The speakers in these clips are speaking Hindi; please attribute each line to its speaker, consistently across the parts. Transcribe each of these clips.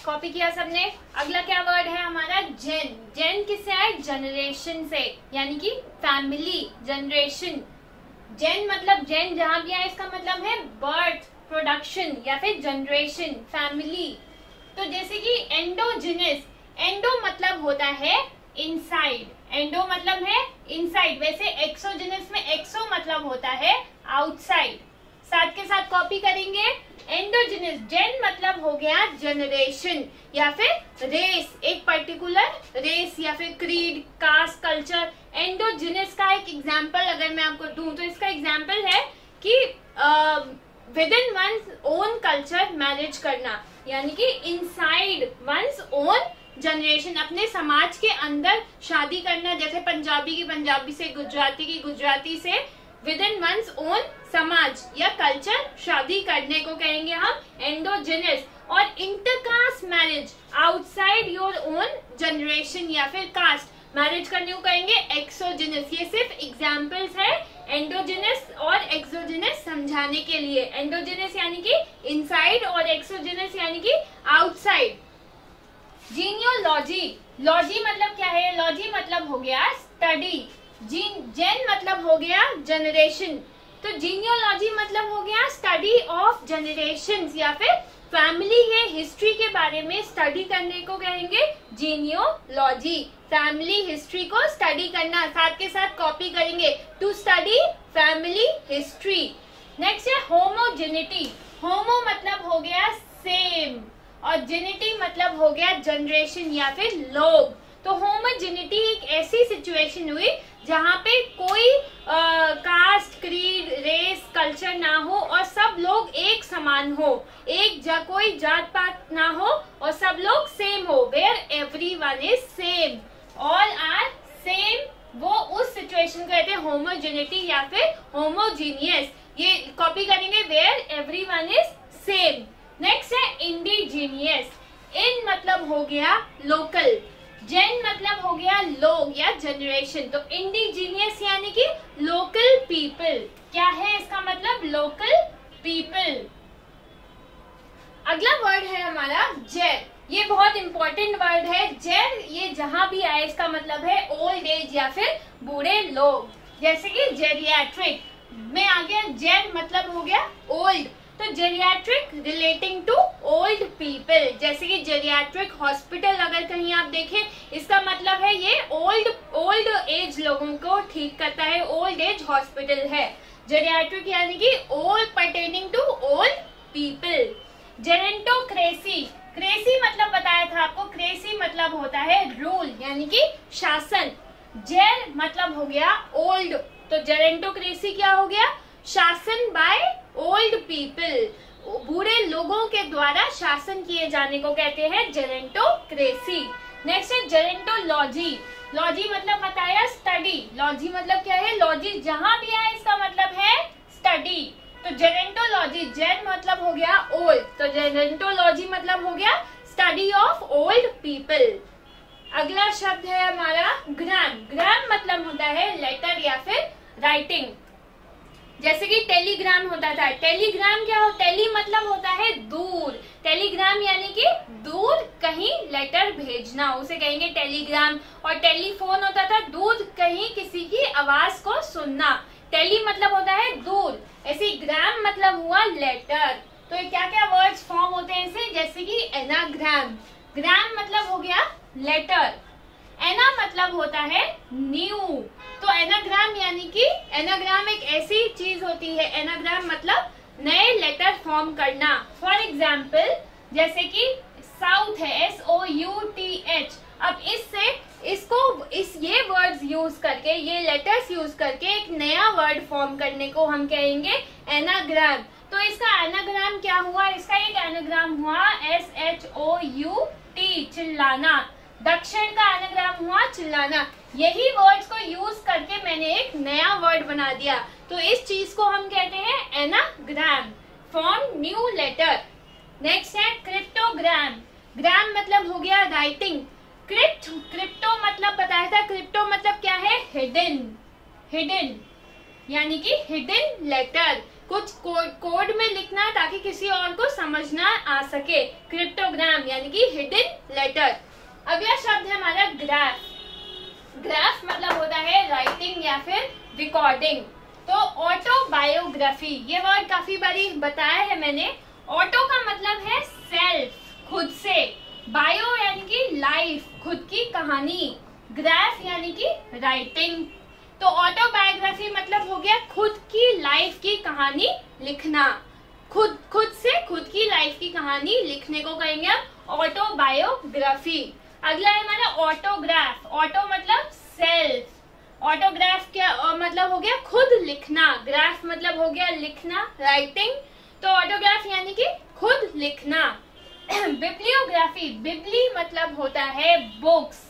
Speaker 1: कॉपी किया सबने। अगला क्या वर्ड है हमारा? जेन। जेन किससे आए? जनरेशन से, यानी कि फैमिली, जनरेशन। जेन मतलब जेन जहां भी आए इसका मतलब है बर्थ, प्रोडक्शन या फिर जनरेशन, फैमिली। तो जैसे कि एंडोजिनस, एंडो मतलब होता है इनसाइड, एंडो मतलब है इनसाइड। वैसे एक्सोजिनस में एक्सो मतलब होता है आउटसाइड। साथ के साथ कॉपी करेंगे। एंडोजिनस, जेन मतलब हो गया जनरेशन या फिर रेस, एक पर्टिकुलर रेस या फिर क्रीड, कास्ट, कल्चर। एंडोजिनस का एक एग्जाम्पल अगर मैं आपको दूं तो इसका एग्जाम्पल है कि with in one's own culture marriage करना, यानी कि इनसाइड वंस ओन जनरेशन, अपने समाज के अंदर शादी करना। जैसे पंजाबी की पंजाबी से, गुजराती की गुजराती से, विद इन वंस ओन समाज या कल्चर शादी करने को कहेंगे हम एंडोजिनस। और intercaste marriage, outside your own generation या फिर कास्ट मैरिज करने को कहेंगे एक्सोजिनस। ये सिर्फ एग्जाम्पल्स है एंडोजिनस और एक्सोजिनस समझाने के लिए। एंडोजिनस यानी कि इनसाइड और एक्सोजिनस यानी कि आउटसाइड। जीनियोलॉजी, लॉजी मतलब क्या है? लॉजी मतलब हो गया स्टडी। जेन मतलब हो गया जनरेशन, तो जीनियोलॉजी मतलब हो गया स्टडी ऑफ जनरेशंस या फिर फैमिली है हिस्ट्री के बारे में स्टडी करने को कहेंगे जीनियोलॉजी। फैमिली हिस्ट्री को स्टडी करना। साथ के साथ कॉपी करेंगे, to study family history. Next है होमोजेनिटी। होमो मतलब हो गया सेम और जेनिटी मतलब हो गया जनरेशन या फिर लोग। तो होमोजेनिटी एक ऐसी सिचुएशन हुई जहाँ पे कोई कास्ट, क्रीड, रेस, कल्चर ना हो और सब लोग एक समान हो, कोई जात पात ना हो और सब लोग सेम हो। Where everyone is same, all are same, वो उस सिचुएशन को कहते हैं होमोजेनिटी या फिर होमोजीनियस। ये कॉपी करेंगे, where everyone is same. Next है इंडिजीनियस। इन मतलब हो गया लोकल, जेन मतलब हो गया लोग या जनरेशन। तो इंडिजीनियस यानी कि लोकल पीपल। क्या है इसका मतलब? Local people. अगला वर्ड है हमारा जेर। ये बहुत इंपॉर्टेंट वर्ड है जेर। ये जहां भी आए इसका मतलब है ओल्ड एज या फिर बूढ़े लोग। जैसे कि जेरियाट्रिक में आ गया, जेर मतलब हो गया ओल्ड, तो geriatric relating to old people. जैसे कि जेरियाट्रिक हॉस्पिटल अगर कहीं आप देखें, इसका मतलब है ये ओल्ड एज लोगों को ठीक करता है, ओल्ड एज हॉस्पिटल है। जेरियाट्रिक यानी कि old pertaining to old people. Gerontocracy, cracy मतलब बताया था आपको, क्रेसी मतलब होता है रूल यानी कि शासन। जेर मतलब हो गया ओल्ड, तो जेरेंटोक्रेसी क्या हो गया? शासन बाय ओल्ड पीपल, बूढ़े लोगों के द्वारा शासन किए जाने को कहते हैं जेरेंटोक्रेसी। नेक्स्ट है जेरेंटोलॉजी। लॉजी मतलब बताया स्टडी, लॉजी मतलब क्या है? लॉजी जहां भी आए इसका मतलब है स्टडी। तो जेरेंटोलॉजी, जेन मतलब हो गया ओल्ड, तो जेरेंटोलॉजी मतलब हो गया स्टडी ऑफ ओल्ड पीपल। अगला शब्द है हमारा ग्राम। ग्राम मतलब होता है लेटर या फिर राइटिंग। जैसे कि टेलीग्राम होता था, टेलीग्राम क्या हो? टेली मतलब होता है दूर, टेलीग्राम यानी कि दूर कहीं लेटर भेजना, उसे कहेंगे टेलीग्राम। और टेलीफोन होता था दूर कहीं किसी की आवाज को सुनना, टेली मतलब होता है दूर, ऐसे ग्राम मतलब हुआ लेटर। तो ये क्या क्या वर्ड्स फॉर्म होते हैं इसे? जैसे कि एनाग्राम, ग्राम मतलब हो गया लेटर, एना मतलब होता है न्यू, तो एनाग्राम यानी कि एनाग्राम एक ऐसी चीज होती है, एनाग्राम मतलब नए लेटर फॉर्म करना। फॉर एग्जाम्पल जैसे कि साउथ है, SOUTH। अब ये वर्ड्स यूज करके, ये लेटर्स यूज करके एक नया वर्ड फॉर्म करने को हम कहेंगे एनाग्राम। तो इसका एनाग्राम क्या हुआ? इसका एक एनाग्राम हुआ SHOUT, चिल्लाना। दक्षिण का एनाग्राम हुआ चिल्लाना। यही वर्ड्स को यूज करके मैंने एक नया वर्ड बना दिया, तो इस चीज को हम कहते हैं anagram, form new letter. Next है क्रिप्टोग्राम। ग्राम मतलब हो गया राइटिंग, क्रिप्टो मतलब बताया था, क्रिप्टो मतलब क्या है? हिडन। यानी कि हिडन लेटर, कुछ कोड में लिखना ताकि किसी और को समझना आ सके। क्रिप्टोग्राम यानी कि हिडन लेटर। अगला शब्द है हमारा ग्राफ। ग्राफ मतलब होता है राइटिंग या फिर रिकॉर्डिंग। तो ऑटोबायोग्राफी, ये वर्ड काफी बारी बताया है मैंने। ऑटो का मतलब है सेल्फ, खुद से। बायो यानी कि लाइफ, खुद की कहानी। ग्राफ यानी कि राइटिंग। तो ऑटोबायोग्राफी मतलब हो गया खुद की लाइफ की कहानी लिखना। खुद से खुद की लाइफ की कहानी लिखने को कहेंगे हम ऑटोबायोग्राफी। अगला है हमारा ऑटोग्राफ। ऑटो मतलब सेल्फ, ऑटोग्राफ क्या मतलब हो गया खुद लिखना। ग्राफ मतलब हो गया लिखना, राइटिंग। तो ऑटोग्राफ यानी कि खुद लिखना। बिब्लियोग्राफी, बिब्ली मतलब होता है बुक्स।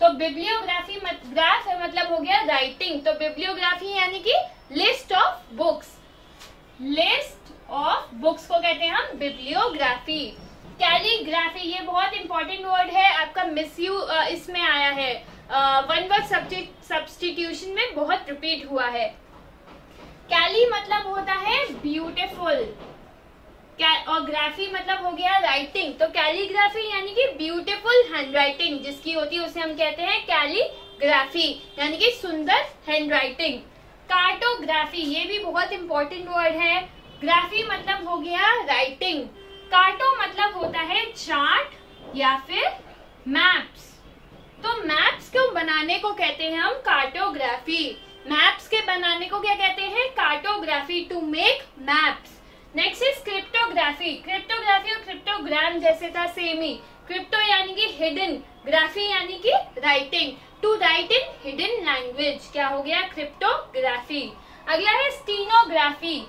Speaker 1: तो बिब्लियोग्राफी ग्राफ मतलब हो गया राइटिंग। तो बिब्लियोग्राफी यानी कि list of books. List of books को कहते हैं हम बिब्लियोग्राफी। कैलीग्राफी, ये बहुत इंपॉर्टेंट वर्ड है, आपका मिसयूज इसमें आया है, वन वर्ड सब्स्टिट्यूशन में बहुत रिपीट हुआ है। कैली मतलब होता है ब्यूटीफुल, और ग्राफी मतलब हो गया राइटिंग। तो कैलीग्राफी यानी कि ब्यूटीफुल हैंडराइटिंग जिसकी होती है उसे हम कहते हैं कैलीग्राफी, यानी कि सुंदर हैंडराइटिंग। कार्टोग्राफी, ये भी बहुत इंपॉर्टेंट वर्ड है। ग्राफी मतलब हो गया राइटिंग। कार्टो मतलब होता है चार्ट या फिर मैप्स। तो मैप्स को बनाने को कहते हैं हम कार्टोग्राफी। मैप्स के बनाने को क्या कहते हैं? Cartography, to make maps. Next is cryptography. Cryptography और क्रिप्टोग्राम जैसे था, सेम ही। क्रिप्टो यानी कि हिडन, ग्राफी यानी कि writing. To write in hidden language क्या हो गया? क्रिप्टोग्राफी। अगला है स्टीनोग्राफी।